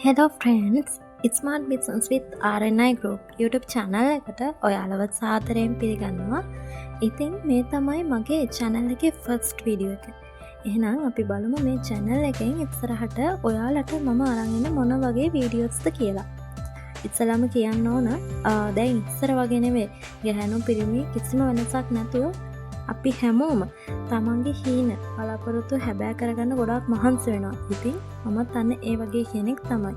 Hello friends, it's Smart Business with RNI Group YouTube channel එකට ඔයාලවත් සාදරයෙන් පිළිගන්නවා. ඉතින් මේ තමයි මගේ channel එකේ first video එක. එහෙනම් අපි බලමු මේ channel එකෙන් ඉස්සරහට ඔයාලට මම අරන් එන මොන වගේ videosද කියලා. ඉස්සලාම කියන්න ඕන දැන් ඉස්සර වගේ නෙවෙයි. ගැහැණු පිරිමි කිසිම වෙනසක් නැතුව අපි හැමෝම තමන්ගේ හීන බලාපොරොත්තු හැබෑ කරගන්න ගොඩාක් මහන්සි වෙනවා. ඉතින් මමත් අන්න ඒ වගේ කෙනෙක් තමයි.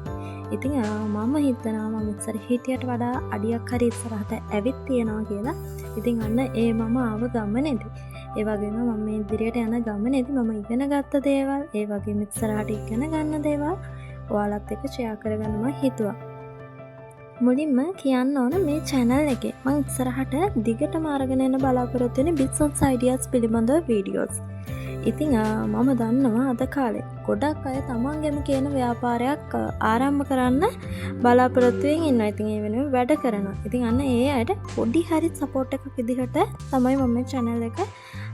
ඉතින් මම හිතනවා මම ඉස්සර හිටියට වඩා අඩියක් හරි ඉස්සරහට ඇවිත් තියනවා කියලා. ඉතින් අන්න ඒ මම ආව ගමනේදී ඒ වගේම මම මේ ඉදිරියට යන ගමනේදී මම ඉගෙන ගත්ත දේවල්, ඒ වගේම ඉස්සරහට ඉගෙන ගන්න දේවල් ඔයාලත් එක්ක ෂෙයා කරගන්න මම හිතුවා. මුලින්ම කියන්න ඕන මේ channel එකේ මම ඉස්සරහට දිගටම අරගෙන යන බලාපොරොත්තු වෙන business ideas පිළිබඳව videos. ඉතින් මම දන්නවා අද කාලේ ගොඩක් අය තමන්ගේම කියන ව්‍යාපාරයක් ආරම්භ කරන්න බලාපොරොත්තු වෙමින් ඉන්නවා. ඉතින් ඒ වෙනුවෙන් වැඩ කරනවා. ඉතින් අන්න ඒ අයට පොඩි හරි support එකක් විදිහට තමයි මම මේ channel එක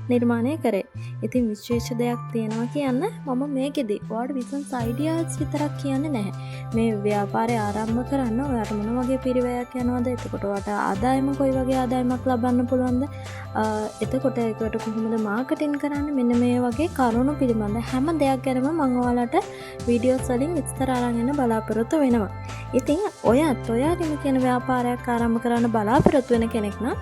නිර්මාණය කරේ. ඉතින් විශේෂ දෙයක් තියෙනවා කියන්න මම මේකෙදි ඔයාලට business ideas විතරක් කියන්නේ නැහැ. මේ ව්‍යාපාරය ආරම්භ කරන්න ඔයාලට මොන වගේ පිරිවැයක් යනවද? එතකොට ඔයාලට ආදායම කොයි වගේ ආදායමක් ලබන්න පුළුවන්ද? එතකොට ඒකට කොහොමද මාකටිං කරන්නේ? මෙන්න මේ වගේ කරුණු පිළිබඳ හැම දෙයක් ගැනම මම ඔයාලට වීඩියෝස් වලින් විස්තර අරන් එන්න බලාපොරොත්තු වෙනවා. ඉතින් ඔයාලම කියන ව්‍යාපාරයක් ආරම්භ කරන්න බලාපොරොත්තු වෙන කෙනෙක් නම්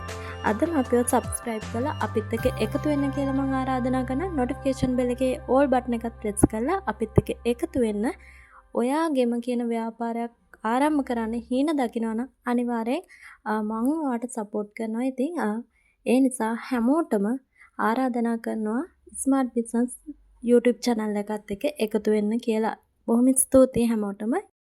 අදම අපිව subscribe කරලා අපිත් එක්ක එකතු වෙන්න කියලා මම ආරාධනා කරනවා. notification bell එකේ all button එකත් press කරලා අපිත් එක්ක එකතු වෙන්න. ඔයාගෙම කියන ව්‍යාපාරයක් ආරම්භ කරන්න හීන දකිනවා නම් අනිවාර්යෙන් මම ඔයාලට support කරනවා. ඉතින් ඒ නිසා හැමෝටම ආරාධනා කරනවා Smart Business YouTube channel එකත් එක්ක එකතු වෙන්න කියලා. බොහොම ස්තුතියි හැමෝටම.